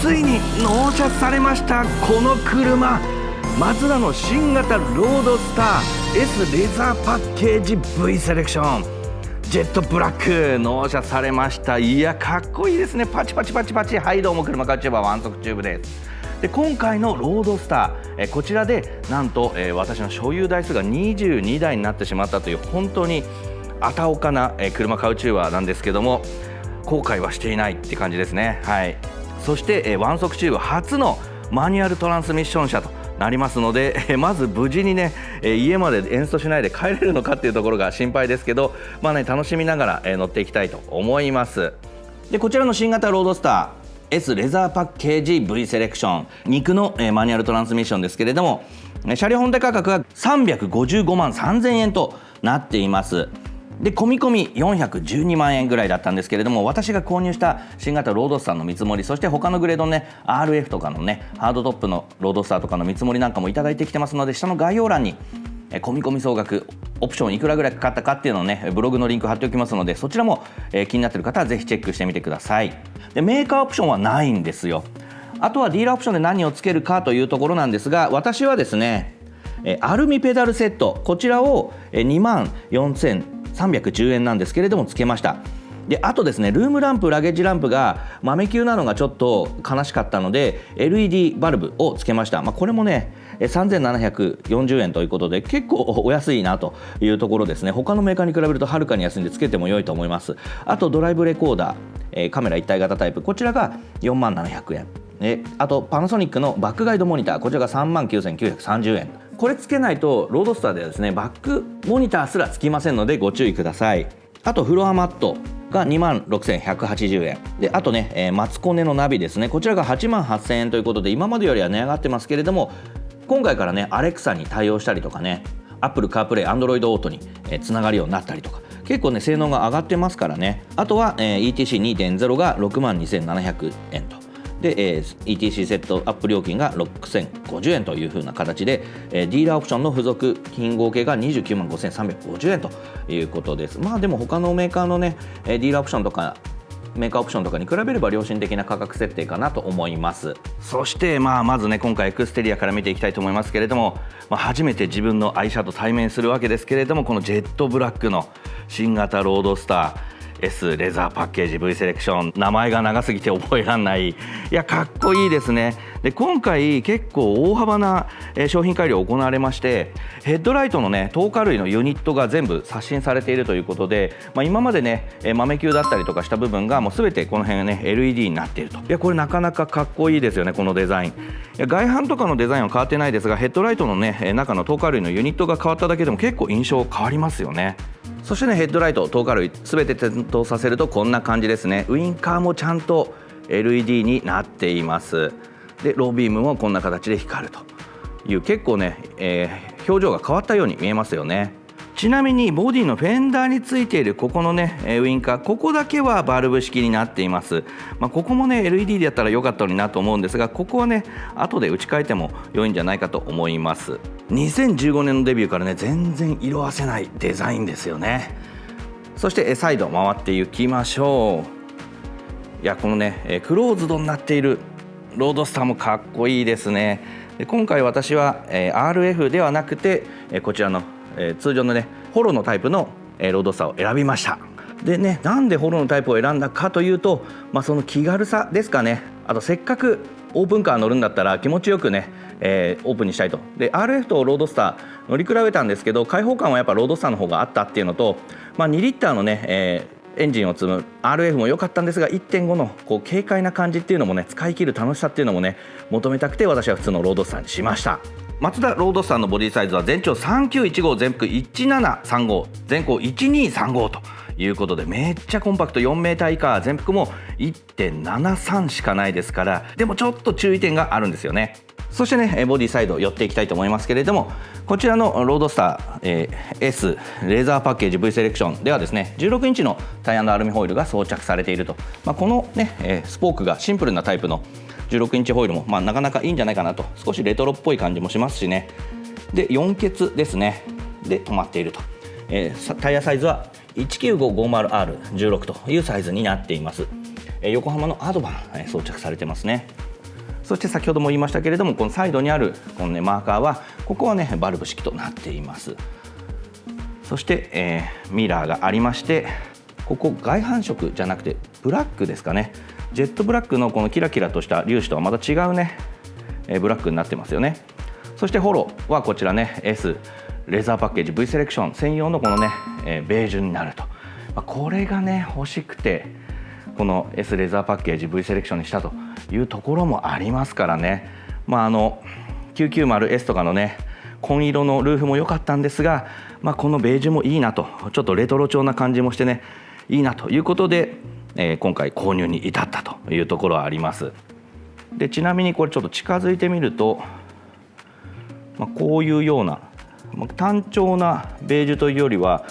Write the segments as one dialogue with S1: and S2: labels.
S1: ついに納車されました。この車、マツダの新型ロードスター S レザーパッケージ V セレクションジェットブラック納車されました。いやかっこいいですね。パチパチパチパチ。はいどうも、車買うチューバーワンソクチューブです。で今回のロードスター、こちらでなんと、私の所有台数が22台になってしまったという本当にあたおかな、車買うチューバーなんですけども、後悔はしていないって感じですね。はい。そして、ワンソクチューブ初のマニュアルトランスミッション車となりますので、まず無事にね、家までエンストしないで帰れるのかっていうところが心配ですけど、楽しみながら、乗っていきたいと思います。でこちらの新型ロードスターS レザーパッケージ V セレクション2駆のマニュアルトランスミッションですけれども、車両本体価格が355万3000円となっています。で込み込み412万円ぐらいだったんですけれども、私が購入した新型ロードスターの見積もり、そして他のグレードのね RF とかのねハードトップのロードスターとかの見積もりなんかもいただいてきてますので、下の概要欄に込み込み総額オプションいくらぐらいかかったかっていうのをねブログのリンク貼っておきますので、そちらも気になっている方はぜひチェックしてみてください。でメーカーオプションはないんですよ。あとはディーラーオプションで何をつけるかというところなんですが、私はですねアルミペダルセット、こちらを2万4310円なんですけれどもつけました。であとですねルームランプ、ラゲッジランプが豆球なのがちょっと悲しかったので LED バルブをつけました。これもね3740円ということで結構お安いなというところですね。他のメーカーに比べるとはるかに安いんでつけても良いと思います。あとドライブレコーダー、カメラ一体型タイプ、こちらが4万700円。あとパナソニックのバックガイドモニター、こちらが3万9930円。これつけないとロードスターではですねバックモニターすらつきませんのでご注意ください。あとフロアマットが2万6180円で、あとね、マツコネのナビですね、こちらが8万8000円ということで今までよりは値上がってますけれども、今回からねアレクサに対応したりとかね Apple CarPlay、Android Auto につながるようになったりとか、結構ね性能が上がってますからね。あとは、ETC2.0 が6万2700円とで、ETC セットアップ料金が6050円という風な形で、ディーラーオプションの付属金合計が29万5350円ということです。でも他のメーカーのねディーラーオプションとかメーカーオプションとかに比べれば良心的な価格設定かなと思います。そしてまずね今回エクステリアから見ていきたいと思いますけれども、初めて自分の愛車と対面するわけですけれども、このジェットブラックの新型ロードスターS レザーパッケージ V セレクション、名前が長すぎて覚えらんない。いやかっこいいですね。で今回結構大幅な商品改良行われまして、ヘッドライトのね透過類のユニットが全部刷新されているということで、今までね豆球だったりとかした部分がもう全てこの辺がね LED になっていると。いやこれなかなかかっこいいですよね、このデザイン。いや外板とかのデザインは変わってないですが、ヘッドライトのね中の透過類のユニットが変わっただけでも結構印象変わりますよね。そしてねヘッドライト、透過類全て点灯させるとこんな感じですね。ウインカーもちゃんと LED になっています。でロービームもこんな形で光るという結構ね、表情が変わったように見えますよね。ちなみにボディのフェンダーについているここのねウインカー、ここだけはバルブ式になっています。ここもね LED でやったら良かったのになと思うんですが、ここはね後で打ち替えても良いんじゃないかと思います。2015年のデビューからね全然色あせないデザインですよね。そしてサイド回っていきましょう。いやこのねクローズドになっているロードスターもかっこいいですね。で今回私は RF ではなくてこちらの通常のねホロのタイプのロードスターを選びました。でねなんでホロのタイプを選んだかというと、その気軽さですかね。あとせっかくオープンカー乗るんだったら気持ちよくね、オープンにしたいと。で RF とロードスター乗り比べたんですけど、開放感はやっぱロードスターの方があったっていうのと、2リッターのね、エンジンを積む RF も良かったんですが 1.5 のこう軽快な感じっていうのもね使い切る楽しさっていうのもね求めたくて、私は普通のロードスターにしました。マツダロードスターのボディサイズは全長3915、全幅1735、全高1235ということでめっちゃコンパクト。4メーター以下、全幅も 1.73 しかないですから、でもちょっと注意点があるんですよね。そしてねボディサイド寄っていきたいと思いますけれども、こちらのロードスター、S レーザーパッケージ V セレクションではですね16インチのタイヤ&アルミホイールが装着されていると。このねスポークがシンプルなタイプの16インチホイールもなかなかいいんじゃないかなと。少しレトロっぽい感じもしますしね。で4欠ですねで止まっていると。タイヤサイズは 19550R16 というサイズになっています。横浜のアドバン装着されてますね。そして先ほども言いましたけれども、このサイドにあるこの、ね、マーカーはここはねバルブ式となっています。そして、ミラーがありまして、ここ外反色じゃなくてブラックですかね。ジェットブラックのこのキラキラとした粒子とはまた違うね、ブラックになってますよね。そしてホロはこちらね S レザーパッケージ V セレクション専用のこのね、ベージュになると、これがね欲しくてこの S レザーパッケージ V セレクションにしたというところもありますからね。990S とかのね紺色のルーフも良かったんですが、このベージュもいいなと、ちょっとレトロ調な感じもしてねいいなということで、今回購入に至ったというところはあります。でちなみにこれちょっと近づいてみると、こういうような単調なベージュというよりは、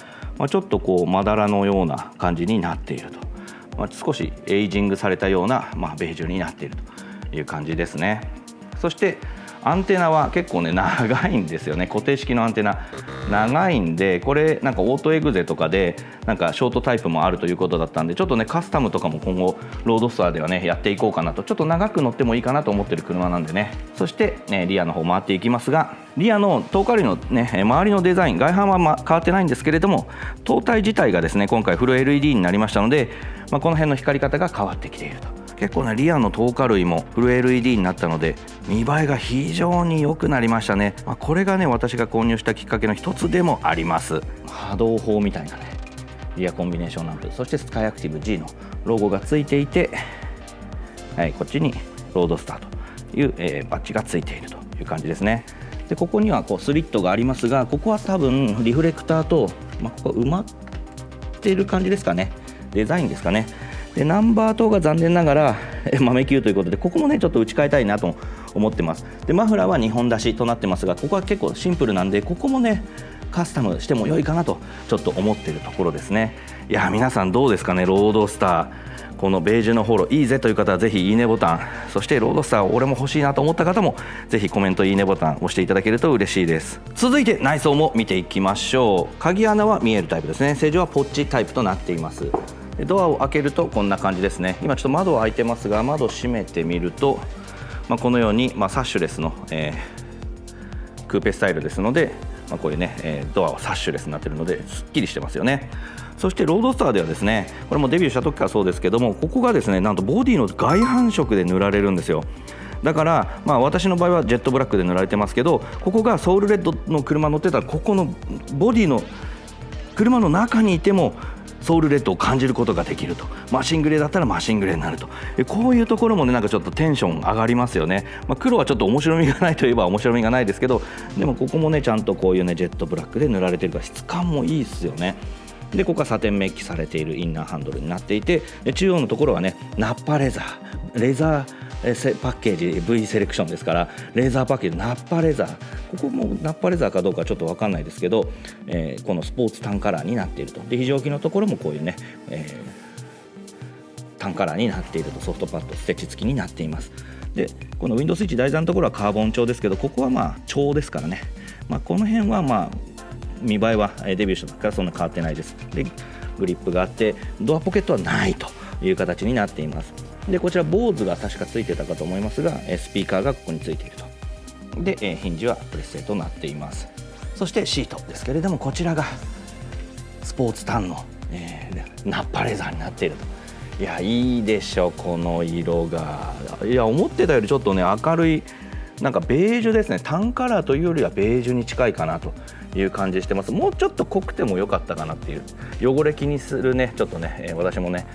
S1: ちょっとこうまだらのような感じになっていると、少しエイジングされたような、ベージュになっているという感じですね。そしてアンテナは結構ね長いんですよね。固定式のアンテナ長いんで、これなんかオートエグゼとかでなんかショートタイプもあるということだったんで、ちょっとねカスタムとかも今後ロードスターではねやっていこうかなと、ちょっと長く乗ってもいいかなと思ってる車なんでね。そして、リアの方回っていきますが、リアの灯火類のね周りのデザイン、外板は変わってないんですけれども、灯体自体がですね今回フル LED になりましたので、この辺の光り方が変わってきていると。結構ねリアの灯火類もフル LED になったので見栄えが非常に良くなりましたね。これがね私が購入したきっかけの一つでもあります。波動砲みたいなねリアコンビネーションランプ、そしてスカイアクティブ G のロゴがついていて、こっちにロードスターという、バッジがついているという感じですね。でここにはこうスリットがありますが、ここは多分リフレクターと、ここ埋まっている感じですかね、デザインですかね。でナンバー灯が残念ながら豆球ということで、ここもねちょっと打ち替えたいなと思ってます。でマフラーは2本出しとなってますが、ここは結構シンプルなんで、ここもねカスタムしても良いかなとちょっと思っているところですね。いや皆さんどうですかね、ロードスターこのベージュのホロいいぜという方はぜひいいねボタン、そしてロードスター俺も欲しいなと思った方もぜひコメントいいねボタン押していただけると嬉しいです。続いて内装も見ていきましょう。鍵穴は見えるタイプですね。正常はポッチタイプとなっています。ドアを開けるとこんな感じですね。今ちょっと窓は開いてますが、窓を閉めてみると、このように、サッシュレスの、クーペスタイルですので、こういうね、ドアはサッシュレスになっているのですっきりしてますよね。そしてロードスターではですね、これもデビューした時からそうですけども、ここがですねなんとボディの外反色で塗られるんですよ。だから、私の場合はジェットブラックで塗られてますけど、ここがソウルレッドの車乗ってたら、ここのボディの車の中にいてもソウルレッドを感じることができると。マシングレーだったらマシングレーになると。こういうところもねなんかちょっとテンション上がりますよね。黒はちょっと面白みがないといえば面白みがないですけど、でもここもねちゃんとこういうねジェットブラックで塗られてるから質感もいいですよね。でここはサテンメッキされているインナーハンドルになっていて、で中央のところはねナッパレザー、レザーパッケージ V セレクションですから、レーザーパッケージナッパレザー、ここもナッパレザーかどうかちょっと分かんないですけど、このスポーツタンカラーになっていると。で非常機のところもこういうね、タンカラーになっていると。ソフトパッドステッチ付きになっています。でこのウィンドウスイッチ台座のところはカーボン調ですけど、ここは調ですからね、この辺は見栄えはデビューした時からそんな変わってないです。でグリップがあってドアポケットはないという形になっています。でこちら坊主が確かついてたかと思いますが、スピーカーがここについていると。でヒンジはプレス製となっています。そしてシートですけれども、こちらがスポーツタンの、ナッパレザーになっていると。いやいいでしょこの色が。いや思ってたよりちょっとね明るいなんかベージュですね。タンカラーというよりはベージュに近いかなという感じしてます。もうちょっと濃くても良かったかなっていう。汚れ気にするねちょっとね、私もね、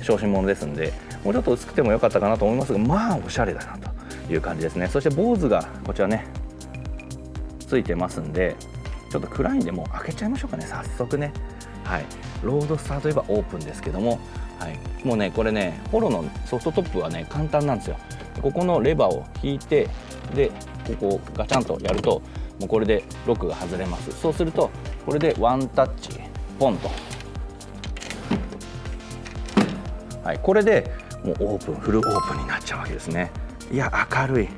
S1: 小心者ですんで、もうちょっと薄くても良かったかなと思いますが、おしゃれだなという感じですね。そして坊主がこちらねついてますんで、ちょっと暗いんでもう開けちゃいましょうかね早速ね。ロードスターといえばオープンですけども、もうねこれねホロのソフトトップはね簡単なんですよ。ここのレバーを引いて、でここをガチャンとやるともうこれでロックが外れます。そうするとこれでワンタッチポンと、これでもうオープンフルオープンになっちゃうわけですね。いや明るい。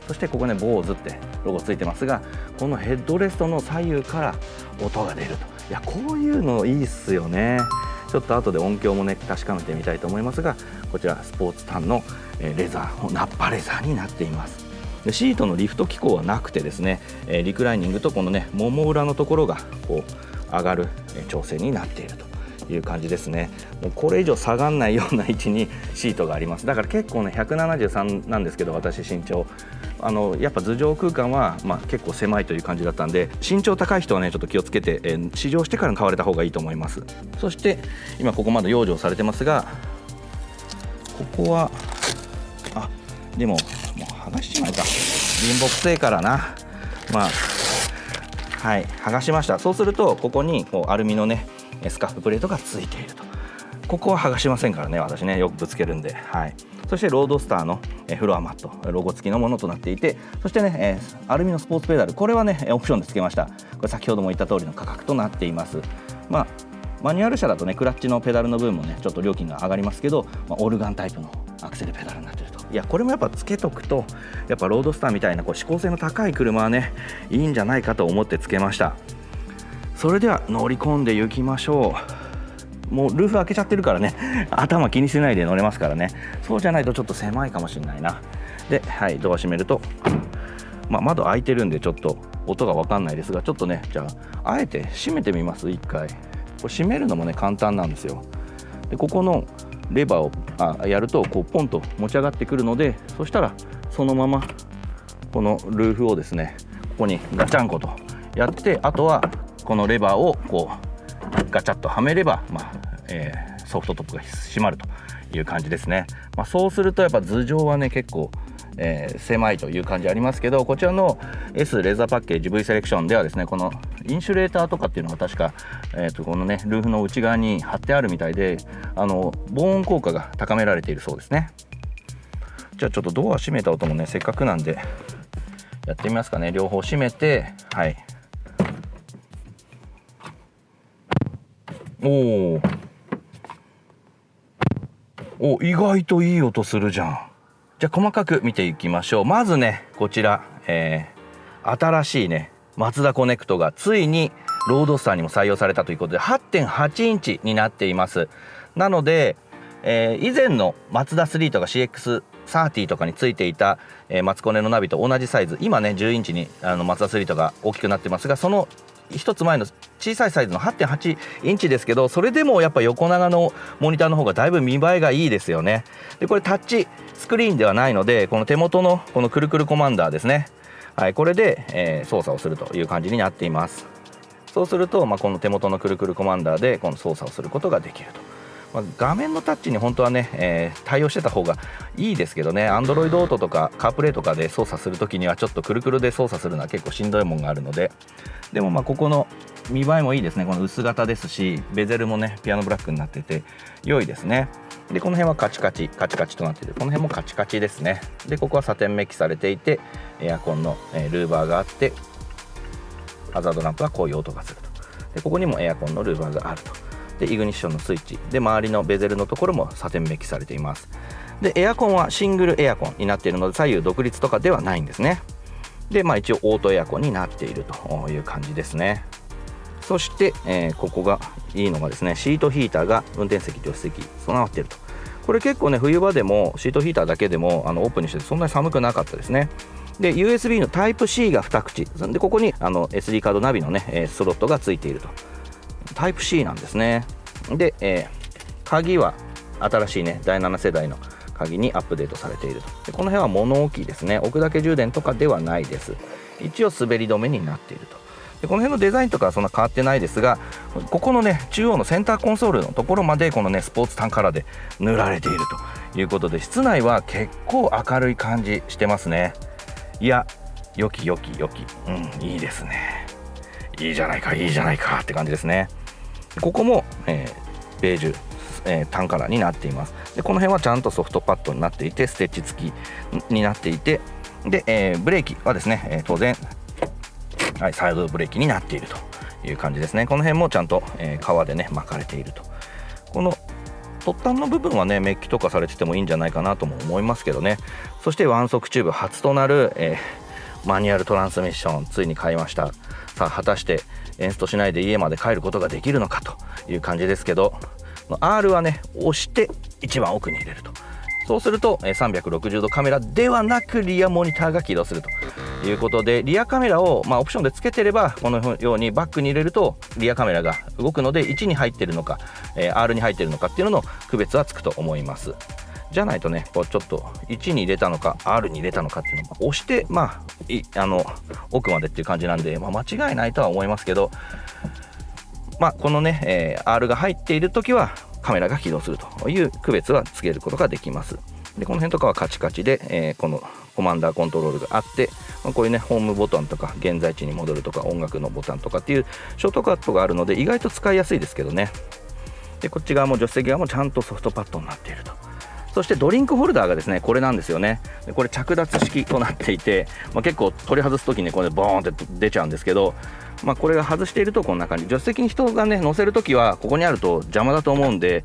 S1: そしてここね坊主ってロゴついてますが、このヘッドレストの左右から音が出ると。いやこういうのいいっすよね。ちょっと後で音響もね確かめてみたいと思いますが、こちらスポーツタンのレザー、ナッパレザーになっています。でシートのリフト機構はなくてですね、リクライニングとこのねもも裏のところがこう上がる調整になっているという感じですね。もうこれ以上下がんないような位置にシートがあります。だから結構ね173なんですけど、私身長やっぱ頭上空間は、結構狭いという感じだったんで、身長高い人はねちょっと気をつけて、試乗してから買われた方がいいと思います。そして今ここまで養生されてますが、ここはでも剥がしちまえか、貧乏くせえからな。はい、剥がしました。そうするとここにこうアルミのねスカーフプレートがついていると。ここは剥がしませんからね、私ねよくぶつけるんで。はい、そしてロードスターのフロアマット、ロゴ付きのものとなっていて、そしてねアルミのスポーツペダル、これはねオプションで付けました。これ先ほども言った通りの価格となっています。マニュアル車だとねクラッチのペダルの分もねちょっと料金が上がりますけど、オルガンタイプのアクセルペダルになっていると。いやこれもやっぱつけとくと、やっぱロードスターみたいなこう指向性の高い車はねいいんじゃないかと思ってつけました。それでは乗り込んでいきましょう。もうルーフ開けちゃってるからね、頭気にしないで乗れますからね。そうじゃないとちょっと狭いかもしれないな。で、はい、ドア閉めると、窓開いてるんでちょっと音が分かんないですが、ちょっとねじゃああえて閉めてみます。一回これ閉めるのもね簡単なんですよ。でここのレバーをやるとこうポンと持ち上がってくるので、そしたらそのままこのルーフをですねここにガチャンコとやって、あとはこのレバーをこうガチャッとはめれば、ソフトトップが閉まるという感じですね。そうするとやっぱ頭上はね結構狭いという感じありますけど、こちらの S レザーパッケージ V セレクションではですね、このインシュレーターとかっていうのが確か、このねルーフの内側に貼ってあるみたいで、防音効果が高められているそうですね。じゃあちょっとドア閉めた音もねせっかくなんでやってみますかね。両方閉めて、はい、意外といい音するじゃん。じゃあ細かく見ていきましょう。まずねこちら、新しいねマツダコネクトがついにロードスターにも採用されたということで 8.8 インチになっています。なので、以前のマツダ3とか CX30 とかについていた、マツコネのナビと同じサイズ、今ね10インチにマツダ3とか大きくなってますが、その一つ前の小さいサイズの 8.8 インチですけど、それでもやっぱ横長のモニターの方がだいぶ見栄えがいいですよね。でこれタッチスクリーンではないので、この手元のこのくるくるコマンダーですね、はい、これで、操作をするという感じになっています。そうすると、この手元のくるくるコマンダーでこの操作をすることができると。画面のタッチに本当はね、対応してた方がいいですけどね、Android Auto とか CarPlay とかで操作するときにはちょっとくるくるで操作するのは結構しんどいもんがあるので、でもここの見栄えもいいですね。この薄型ですし、ベゼルもねピアノブラックになってて良いですね。でこの辺はカチカチとなっていて、この辺もカチカチですね。でここはサテンメッキされていて、エアコンの、ルーバーがあって、ハザードランプはこういう音がすると。でここにもエアコンのルーバーがあると。でイグニッションのスイッチで、周りのベゼルのところもサテンメッキされています。でエアコンはシングルエアコンになっているので、左右独立とかではないんですね。で一応オートエアコンになっているという感じですね。そして、ここがいいのがですね、シートヒーターが運転席助手席備わっていると。これ結構ね冬場でもシートヒーターだけでもオープンにしてそんなに寒くなかったですね。で USB のタイプ C が2口で、ここにSD カードナビのねスロットがついていると。タイプ C なんですね。で、鍵は新しいね第7世代の鍵にアップデートされていると。でこの辺は物置ですね。置くだけ充電とかではないです。一応滑り止めになっていると。でこの辺のデザインとかはそんな変わってないですが、ここのね中央のセンターコンソールのところまでこのねスポーツタンカラーで塗られているということで、室内は結構明るい感じしてますね。いやよき、いいですね。いいじゃないかって感じですね。ここも、ベージュ、タンカラーになっています。でこの辺はちゃんとソフトパッドになっていて、ステッチ付きになっていて、で、ブレーキはですね、当然、はい、サイドブレーキになっているという感じですね。この辺もちゃんと、革でね巻かれていると。この突端の部分はねメッキとかされててもいいんじゃないかなとも思いますけどね。そしてワン速チューブ初となる、マニュアルトランスミッションついに買いました。さあ果たしてエンストしないで家まで帰ることができるのかという感じですけど、 R はね押して一番奥に入れると。そうすると360度カメラではなくリアモニターが起動するということで、リアカメラをオプションでつけてればこのようにバックに入れるとリアカメラが動くので、1に入っているのか R に入っているのかっていうのの区別はつくと思います。じゃないとね、こうちょっと1に入れたのか R に入れたのかっていうのを押して奥までっていう感じなんで、間違いないとは思いますけど、このね、R が入っている時はカメラが起動するという区別はつけることができます。でこの辺とかはカチカチで、このコマンダーコントロールがあって、こういうねホームボタンとか現在地に戻るとか音楽のボタンとかっていうショートカットがあるので意外と使いやすいですけどね。でこっち側も助手席側もちゃんとソフトパッドになっていると。そしてドリンクホルダーがですねこれなんですよね。でこれ着脱式となっていて、結構取り外す時にこれボーンって出ちゃうんですけど、これが外しているとこんな感じ。助手席に人がね乗せるときはここにあると邪魔だと思うんで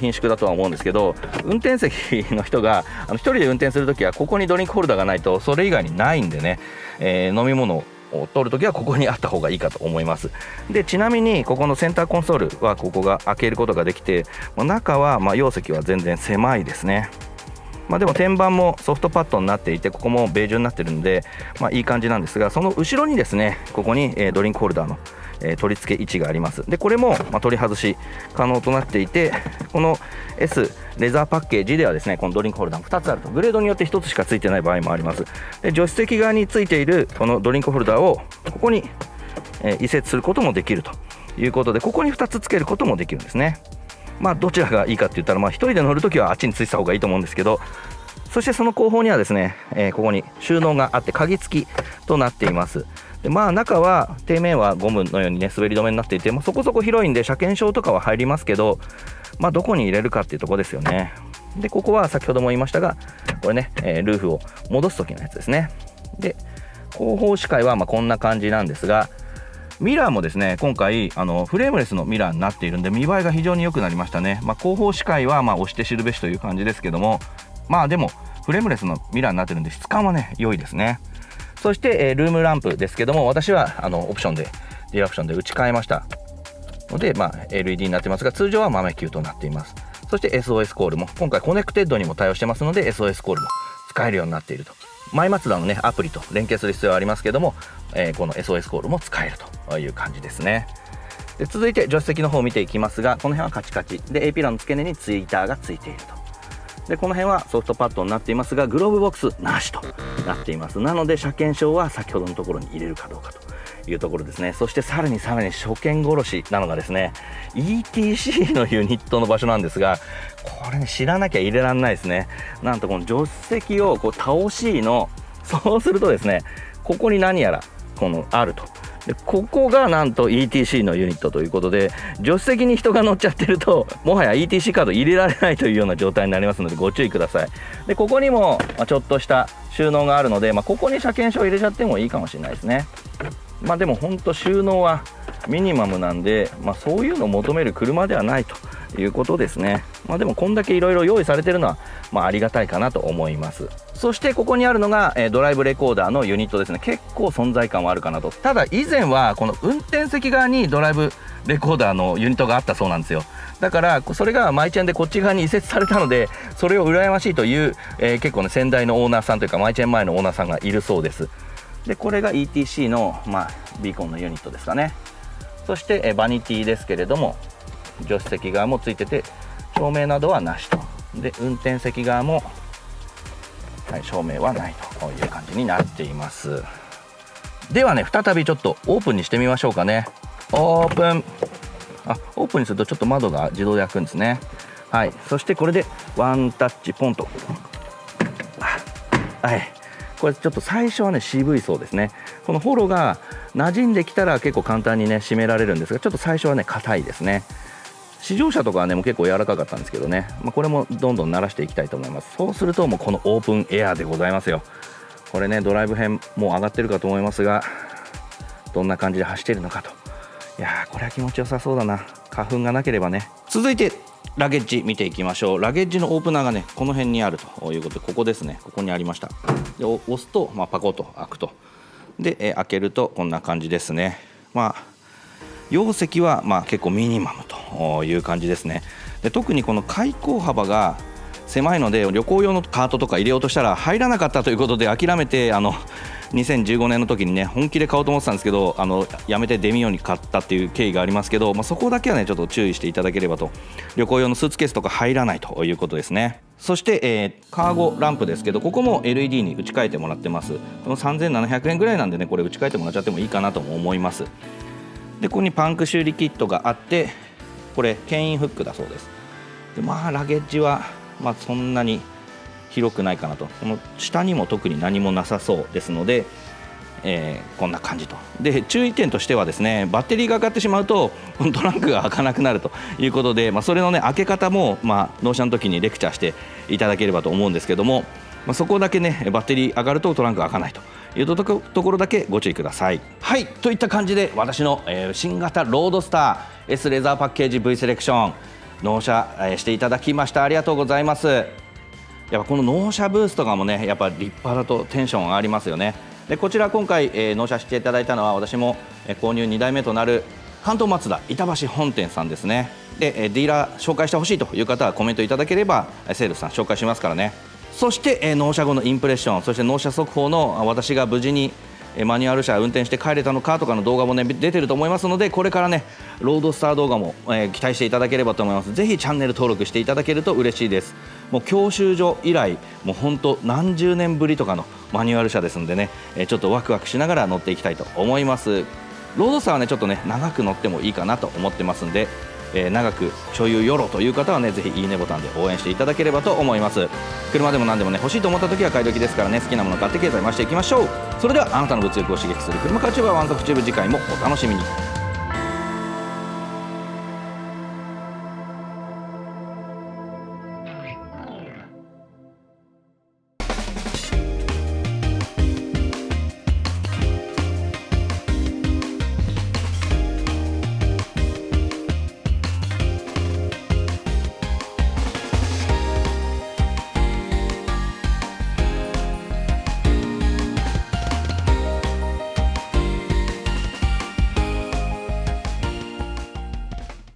S1: 貧縮だとは思うんですけど、運転席の人が一人で運転するときはここにドリンクホルダーがないとそれ以外にないんでね、飲み物を取るときはここにあった方がいいかと思います。でちなみにここのセンターコンソールはここが開けることができて、中は容積は全然狭いですね。でも天板もソフトパッドになっていて、ここもベージュになってるんで、いい感じなんですが、その後ろにですねここにドリンクホルダーの取り付け位置があります。でこれも取り外し可能となっていて、この S レザーパッケージではですねこのドリンクホルダー2つあると。グレードによって1つしかついてない場合もあります。で助手席側についているこのドリンクホルダーをここに移設することもできるということで、ここに2つつけることもできるんですね。どちらがいいかって言ったら、1人で乗るときはあっちについてた方がいいと思うんですけど、そしてその後方にはですね、ここに収納があって鍵付きとなっています。で中は底面はゴムのようにね滑り止めになっていて、そこそこ広いんで車検証とかは入りますけど、どこに入れるかっていうところですよね。でここは先ほども言いましたがこれね、ルーフを戻す時のやつですね。で後方視界はこんな感じなんですが、ミラーもですね今回フレームレスのミラーになっているんで見栄えが非常に良くなりましたね。後方視界は押して知るべしという感じですけども、でもフレームレスのミラーになってるんで質感はね良いですね。そして、ルームランプですけども、私はオプションでディラクションで打ち替えましたので、LED になってますが、通常は豆球となっています。そして SOS コールも今回コネクテッドにも対応してますので SOS コールも使えるようになっていると。マイマツダのねアプリと連携する必要はありますけども、この SOS コールも使えるという感じですね。で続いて助手席の方を見ていきますが、この辺はカチカチで A ピラーの付け根にツイーターがついていると。でこの辺はソフトパッドになっていますが、グローブボックスなしとなっています。なので車検証は先ほどのところに入れるかどうかというところですね。そしてさらに初見殺しなのがですね ETC のユニットの場所なんですが、これね知らなきゃ入れられないですね。なんとこの助手席を倒しの、そうするとですねここに何やらあると。でここがなんと ETC のユニットということで、助手席に人が乗っちゃってるともはや ETC カード入れられないというような状態になりますのでご注意ください。でここにもちょっとした収納があるので、ここに車検証入れちゃってもいいかもしれないですね。でも本当収納はミニマムなんで、そういうのを求める車ではないということですね。でもこんだけいろいろ用意されてるのはありがたいかなと思います。そしてここにあるのがドライブレコーダーのユニットですね。結構存在感はあるかなと。ただ以前はこの運転席側にドライブレコーダーのユニットがあったそうなんですよ。だからそれがマイチェンでこっち側に移設されたので、それを羨ましいという、結構ね先代のオーナーさんというかマイチェン前のオーナーさんがいるそうです。でこれが ETC の、ビーコンのユニットですかね。そして、バニティですけれども助手席側もついてて照明などはなしと。で運転席側も、照明はないという感じになっています。ではね再びちょっとオープンにしてみましょうかね。オープン。オープンにするとちょっと窓が自動で開くんですね。そしてこれでワンタッチポンと。これちょっと最初はね渋いそうですね。このホロが馴染んできたら結構簡単にね締められるんですが、ちょっと最初はね硬いですね。試乗車とかはねもう結構柔らかかったんですけどね、これもどんどん慣らしていきたいと思います。そうするともうこのオープンエアでございますよ。これねドライブ編もう上がってるかと思いますが、どんな感じで走っているのかと。いやーこれは気持ちよさそうだな、花粉がなければね。続いてラゲッジ見ていきましょう。ラゲッジのオープナーがねこの辺にあるということで、ここですね、ここにありました。で押すと、パコッと開くと。で、開けるとこんな感じですね。容積は結構ミニマムという感じですね。で特にこの開口幅が狭いので旅行用のカートとか入れようとしたら入らなかったということで諦めて2015年の時にね本気で買おうと思ってたんですけどやめてデミオに買ったっていう経緯がありますけど、そこだけはねちょっと注意していただければと。旅行用のスーツケースとか入らないということですね。そして、カーゴランプですけどここも LED に打ち替えてもらってます。この3700円ぐらいなんでねこれ打ち替えてもらっちゃってもいいかなとも思います。でここにパンク修理キットがあってこれ牽引フックだそうです。でラゲッジはそんなに広くないかなと。この下にも特に何もなさそうですので、こんな感じと。で注意点としてはですねバッテリーが上がってしまうとトランクが開かなくなるということで、それのね開け方も納車の時にレクチャーしていただければと思うんですけども、そこだけねバッテリー上がるとトランクが開かないというところだけご注意ください。はいといった感じで私の、新型ロードスター S レザーパッケージ V セレクション納車、していただきました。ありがとうございます。やっぱこの納車ブースとかもねやっぱ立派だとテンション上がりますよね。でこちら今回、納車していただいたのは私も、購入2台目となる関東マツダ板橋本店さんですね。で、ディーラー紹介してほしいという方はコメントいただければセールスさん紹介しますからね。そして、納車後のインプレッション、そして納車速報の私が無事にマニュアル車運転して帰れたのかとかの動画もね出てると思いますので、これからねロードスター動画も、期待していただければと思います。ぜひチャンネル登録していただけると嬉しいです。もう教習所以来もう本当何十年ぶりとかのマニュアル車ですんでね、ちょっとワクワクしながら乗っていきたいと思います。ロードスターはねちょっとね長く乗ってもいいかなと思ってますんで、長く所有よろという方はねぜひいいねボタンで応援していただければと思います。車でも何でもね欲しいと思った時は買い時ですからね、好きなもの買って経済回していきましょう。それではあなたの物欲を刺激する車カーチューバーワンサクチューブ、次回もお楽しみに。